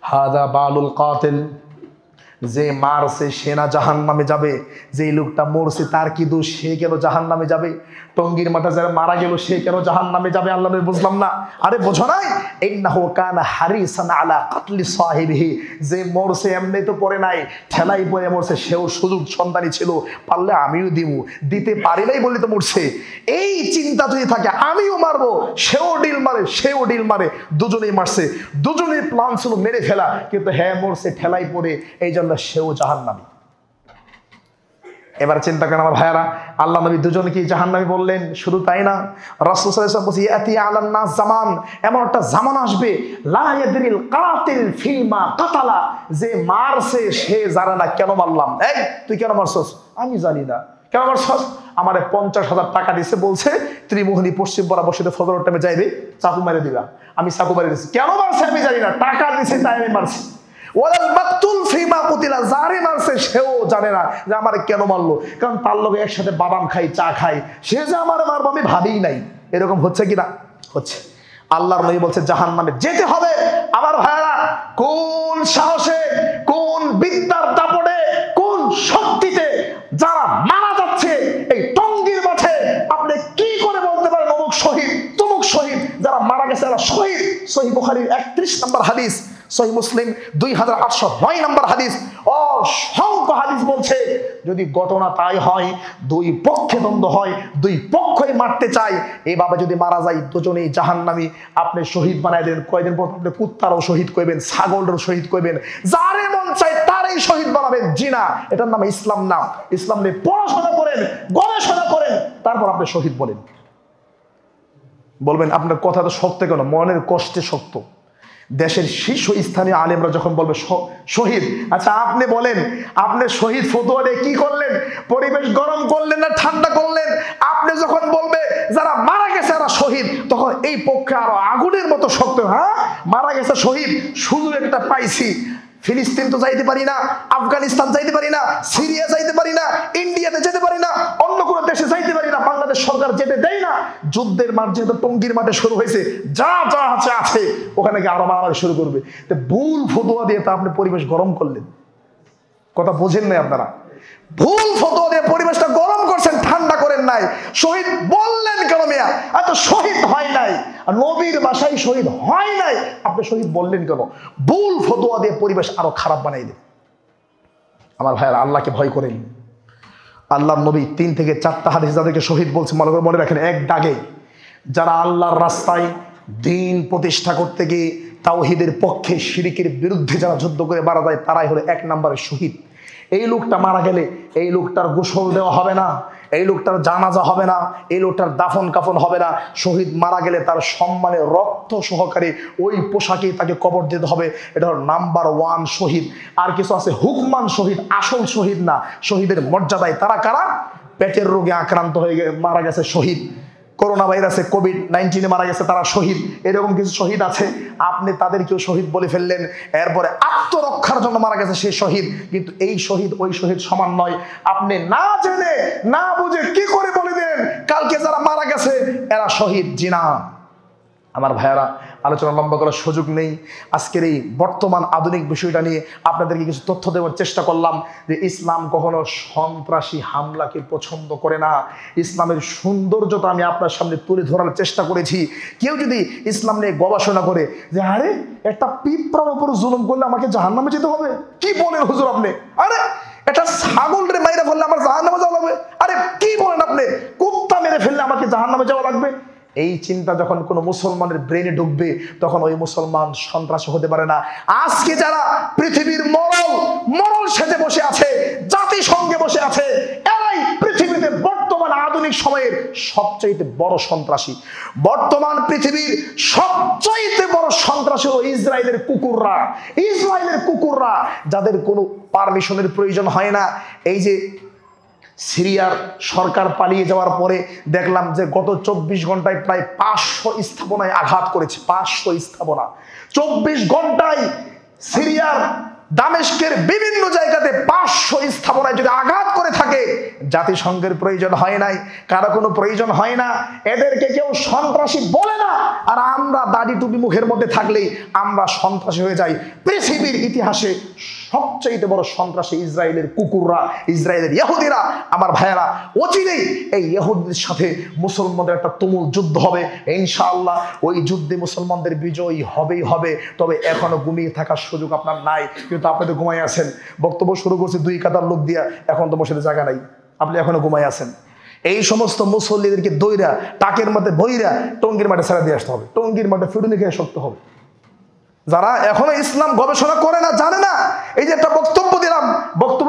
S1: হাদা বালুল কাতিল, যে মারছে সে না জাহান্নামে যাবে, যে লোকটা মরছে তার কি দোষ, সে কেন জাহান্নামে যাবে? টঙ্গীর মাঠে যারা মারা গেল সে কেন জাহান্নামে যাবে? আল্লাহ নবী বুঝলাম না। আরে বোঝো নাই, ইন্নাহু কানা হারিসান আলা কাতলি সাহিবিহি, যে মরছে এমনি তো পড়ে নাই, ঠেলাই পড়ে মরছে, সেও সুযোগ সন্তানী ছিল, পারলে আমিও দিব, দিতে পারি নাই বলে তো মরছে। এই চিন্তা যদি থাকে আমিও মারবো, সেও ডিল মারে সেও ডিল মারে, দুজনেই মারছে, দুজনেই প্ল্যান ছিল মেরে ফেলা, কিন্তু হ্যাঁ মরছে ঠেলাই পড়ে, এই জন্য সেও জাহান্নামী। এবার চিন্তা করেন আমার ভাইয়ারা, আল্লাহ নবী দুজনকে জাহান্নামী বললেন। শুধু তাই না, রাসূল সাল্লাল্লাহু আলাইহি ওয়াসাল্লাম বলেন ইয়াতি আলান নাস জামান, এমন একটা জামান আসবে, লা ইয়াদরিল কাতিল ফিমা কাতালা, যে মারছে সে জানে না কেন মারলাম। এই তুই কেন মারছস? আমি জানি না। কেন মারছস? আমারে 50,000 টাকা দিছে, বলছে ত্রিমোহনী পশ্চিম পাড়া বসিতে ফজরের টাইমে যাইবে, চাকু মেরে দিবা। আমি চাকু মেরে দিছি। কেন মারছে আমি জানি না, টাকা দিছে তাই আমি মারছি। ওয়ালাল মাকতুল ফিমা কুতিলা, যারে মারছে সেও জানে না যে আমারে কেন মারলো, কারণ তার লগে একসাথে বাদাম খাই, চা খাই, সে যে আমারে মারবো আমি ভাবিই নাই। এরকম হচ্ছে কি না? হচ্ছে। আল্লাহর নবী বলছে জাহান্নামে যেতে হবে। আমার ভাইরা, কোন সাহসে, কোন বিদ্যার দাপটে, কোন শক্তিতে যারা মারা যাচ্ছে এই টঙ্গীর মাঠে, আপনি কি করে বলতে পারেন অমুক শহীদ তমুক শহীদ? যারা মারা গেছে এরা শহীদ। সহিহ বুখারীর 31 নম্বর হাদিস, সহিহ মুসলিম 2809 নম্বর হাদিস, অসংখ্য হাদিস বলছে যদি ঘটনা তাই হয়, দুই পক্ষে দ্বন্দ্ব হয়, দুই পক্ষই মারতে চায়, এইভাবে যদি মারা যায় দুজনেই জাহান্নামী। আপনি শহীদ বানাই দেন, কয়দিন পর আপনি কুত্তারও শহীদ করবেন, ছাগলেরও শহীদ করবেন, যারে মন চায় তারই শহীদ বানাবেন। জি না, এটার নাম ইসলাম না। ইসলাম নিয়ে পড়াশোনা করেন, গবেষণা করেন, তারপর আপনি শহীদ বলেন। বলবেন আপনার কথা তো সত্য কেন? মনের কষ্টে সত্য। দেশের শীর্ষস্থানীয় আলেমরা যখন বলবে শহীদ, আচ্ছা আপনি বলেন, আপনি শহীদ ফতোয়া দিয়ে কি করলেন? পরিবেশ গরম করলেন না ঠান্ডা করলেন? আপনি যখন বলবে যারা মারা গেছে এরা শহীদ, তখন এই পক্ষে আরো আগুনের মতো শক্ত। হ্যাঁ, মারা গেছে শহীদ, সুযোগ একটা পাইছি, ফিলিস্তিন তো যাইতে পারি না, আফগানিস্তান যাইতে পারি না, সিরিয়া যাইতে পারি না, ইন্ডিয়াতে যেতে পারি না, অন্য কোনো দেশে যাইতে পারি না, বাংলাদেশ সরকার যেতে দেয় না। যুদ্ধের মাঠ যেহেতু টঙ্গীর মাঠে শুরু হয়েছে, যা যা আছে ওখানে গিয়ে আরো মারামারি শুরু করবে। তো ভুল ফতোয়া দিয়ে তো আপনি পরিবেশ গরম করলেন। কথা বোঝেন নাই আপনারা? ভুল ফতোয়া দিয়ে পরিবেশটা গরম করছেন, ঠান্ডা করেন নাই। শহীদ বললেন কেন মিয়া? এত শহীদ হয় নাই, নবীর বাসায় শহীদ হয় নাই, আপনি শহীদ বললেন কেন? ভুল ফতোয়া দিয়ে পরিবেশ আরো খারাপ বানাই দেন। আমার ভাইয়ারা, আল্লাহকে ভয় করেন। আল্লাহর নবী 3 থেকে 4টা হাদিস যাদেরকে শহীদ বলছে, মনে রাখেন, এক দাগে যারা আল্লাহর রাস্তায় দ্বীন প্রতিষ্ঠা করতে গিয়ে তাওহীদের পক্ষে শিরকের বিরুদ্ধে যারা যুদ্ধ করে মারা যায়, তারাই হলো 1 নম্বরের শহীদ। এই লোকটা মারা গেলে এই লোকটার গোসল দেওয়া হবে না, এই লোকটার জানাজা হবে না, এই লোকটার দাফন কাফন হবে না। শহীদ মারা গেলে তার সম্মানে রক্ত সহকারে ওই পোশাকেই তাকে কবর দিতে হবে। এটা হলো নাম্বার 1 শহীদ। আর কিছু আছে হুকমান শহীদ, আসল শহীদ না, শহীদের মর্যাদায়। তারা কারা? পেটের রোগে আক্রান্ত হয়ে মারা গেছে শহীদ, করোনা ভাইরাসে COVID-19 মারা গেছে তারা শহীদ। এরকম কিছু শহীদ আছে, আপনি তাদেরকেও শহীদ বলে ফেললেন। এরপরে আত্মরক্ষার জন্য মারা গেছে সে শহীদ, কিন্তু এই শহীদ ওই শহীদ সমান নয়। আপনি না জেনে না বুঝে কি করে বলে দেন কালকে যারা মারা গেছে এরা শহীদ? জি না। আমার ভাইয়ারা, আলোচনা লম্বা করার সুযোগ নেই। আজকের এই বর্তমান আধুনিক বিষয়টা নিয়ে আপনাদেরকে কিছু তথ্য দেওয়ার চেষ্টা করলাম যে ইসলাম কখনো সন্ত্রাসী হামলাকে পছন্দ করে না। ইসলামের সৌন্দর্যটা আমি আপনার সামনে তুলে ধরার চেষ্টা করেছি। কেউ যদি ইসলাম নিয়ে গবেষণা করে যে আরে একটা পিঁপড়ার উপর জুলুম করলে আমাকে জাহান্নামে যেতে হবে, কি বলেন হুজুর আপনি? আরে এটা ছাগল রে মাইরা ফেললে আমার জাহান্নামে যাওয়া লাগবে? আরে কি বলেন আপনি? কুত্তা মেরে ফেললে আমাকে জাহান্নামে যাওয়া লাগবে? এই চিন্তা যখন কোনো মুসলমানের ব্রেনে ঢুকবে তখন ওই মুসলমান সন্ত্রাসী হতে পারে না। আজকে যারা পৃথিবীর মরল সেজে বসে আছে, জাতিসংঘে বসে আছে, এরাই পৃথিবীতে বর্তমান আধুনিক সময়ের সবচাইতে বড় সন্ত্রাসী। বর্তমান পৃথিবীর সবচাইতে বড় সন্ত্রাসী হলো ইসরায়েলের কুকুররা, যাদের কোনো পারমিশনের প্রয়োজন হয় না। এই যে সিরিয়ার সরকার পালিয়ে যাওয়ার পরে দেখলাম যে গত 24 ঘন্টায় প্রায় 500 স্থাপনায় আঘাত করেছে। 500 স্থাপনা 24 ঘন্টায় সিরিয়ার দামেস্কের বিভিন্ন জায়গাতে 500 স্থাপনায় যদি আঘাত করে থাকে, জাতিসংঘের প্রয়োজন হয় নাই, কারো কোনো প্রয়োজন হয় না, এদেরকে কেউ সন্ত্রাসী বলে না। আর আমরা দাড়ি টুপি মুখের মধ্যে থাকলেই আমরা সন্ত্রাসী হয়ে যাই। পৃথিবীর ইতিহাসে সবচেয়ে বড় সন্ত্রাসী ইসরায়েলের কুকুররা, ইসরায়েলের ইহুদিরা। আমার ভাইয়েরা, অচিরেই এই ইহুদিদের সাথে মুসলমানদের একটা তুমুল যুদ্ধ হবে ইনশাআল্লাহ। ওই যুদ্ধে মুসলমানদের বিজয়ী হবেই হবে। তবে এখনো ঘুমিয়ে থাকার সুযোগ আপনার নাই, কিন্তু আপনি তো ঘুমাই আছেন। বক্তব্য শুরু করছে 2 কাতার লোক দিয়া, এখন তো বসে জায়গা নাই, আপনি এখনো ঘুমাই আছেন। এই সমস্ত মুসল্লিদেরকে দইরা টাকের মধ্যে বইরা টঙ্গীর মাঠে ছেড়ে দিয়ে আসতে হবে। টঙ্গীর মাঠে ফিরুনি খেয়ে শক্ত হবে। যারা এখনো ইসলাম গবেষণা করে না, জানে না, এই যে একটা বক্তব্য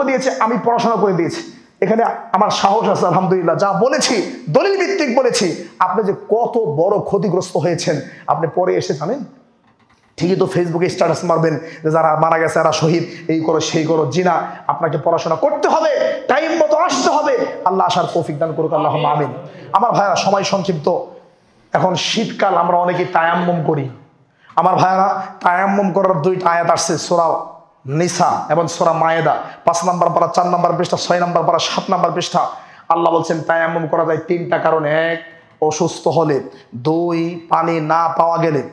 S1: দিয়েছে, আমি পড়াশোনা করে দিয়েছি, এখানে আমার সাহস আছে আলহামদুলিল্লাহ। যা বলেছি দলিল ভিত্তিক বলেছি। আপনি যে কত বড় ক্ষতিগ্রস্ত হয়েছেন আপনি পরে এসে জানেন। ঠিকই তো ফেসবুকে স্ট্যাটাস মারবেন যে যারা মারা গেছে এরা শহীদ, এই করো সেই করো। জিনা, আপনাকে পড়াশোনা করতে হবে, টাইম মতো আসতে হবে। আল্লাহ আসার তৌফিক দান করুক, আল্লাহুম্মা আমিন। আমার ভাইরা, সময় সংক্ষিপ্ত। এখন শীতকাল, আমরা অনেকেই তায়াম্মুম করি। আমার ভাইরা, তায়াম্মুম করার 2টা আয়াত আসছে সূরা নিসা এবং সূরা মায়েদা, 5 নম্বর পারা, 4 নম্বর পৃষ্ঠা, 6 নম্বর পারা, 7 নম্বর পৃষ্ঠা। আল্লাহ বলছেন তায়াম্মুম করা যায় 3টা কারণে। 1, অসুস্থ হলে। 2, পানি না পাওয়া গেলে।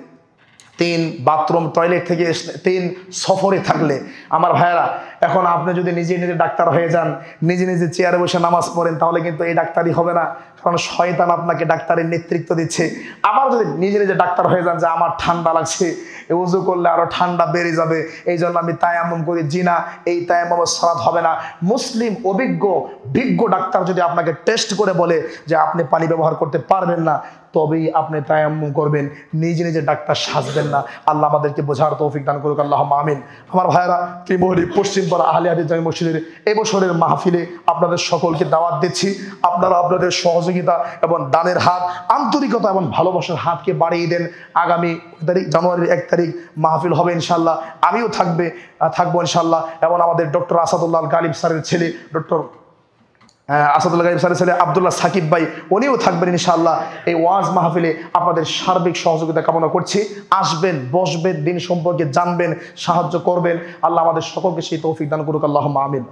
S1: 3, বাথরুম টয়লেট থেকে। 3, সফরে থাকলে। আমার ভাইয়েরা, এখন আপনি যদি নিজে ডাক্তার হয়ে যান, নিজে চেয়ারে বসে নামাজ পড়েন, তাহলে কিন্তু এই ডাক্তারই হবে না, কারণ শয়তান আপনাকে ডাক্তারের নেতৃত্ব দিচ্ছে। আবার যদি নিজে ডাক্তার হয়ে যান যে আমার ঠান্ডা লাগছে, উযু করলে আরো ঠান্ডা বেড়ে যাবে, এই জন্য আমি তায়াম্মুম করি, জিনা, এই তায়াম্মুমের সালাত হবে না। মুসলিম বিজ্ঞ ডাক্তার যদি আপনাকে টেস্ট করে বলে যে আপনি পানি ব্যবহার করতে পারবেন না, তবেই আপনি তায়াম্মুম করবেন, নিজে ডাক্তার সাজবেন না। আল্লাহ আমাদেরকে বোঝার তৌফিক দান করুক, আল্লাহুম্মা আমিন। আমার ভাইয়েরা, ত্রিমোহনী পশ্চিমপাড়া আহলে হাদিস জামি মসজিদের এবছরের মাহফিলে আপনাদের সকলকে দাওয়াত দিচ্ছি। আপনারা আপনাদের সহযোগিতা এবং দানের হাত, আন্তরিকতা এবং ভালোবাসার হাতকে বাড়িয়ে দেন। আগামী জানুয়ারির 1 তারিখ মাহফিল হবে ইনশাল্লাহ, আমিও থাকবো ইনশাল্লাহ। এবং আমাদের ডক্টর আসাদুল্লাহ গালিব স্যারের ছেলে আসাদুল্লাহ গালিব স্যারের ছেলে আব্দুল্লাহ সাকিব ভাই, উনিও থাকবেন ইনশাআল্লাহ। এই ওয়াজ মাহফিলে আপনাদের সার্বিক সহযোগিতা কামনা করছি। আসবেন, বসবেন, দিন সম্পর্কে জানবেন, সাহায্য করবেন। আল্লাহ আমাদের সকলকে সেই তৌফিক দান করুক, আল্লাহুম্মা আমিন।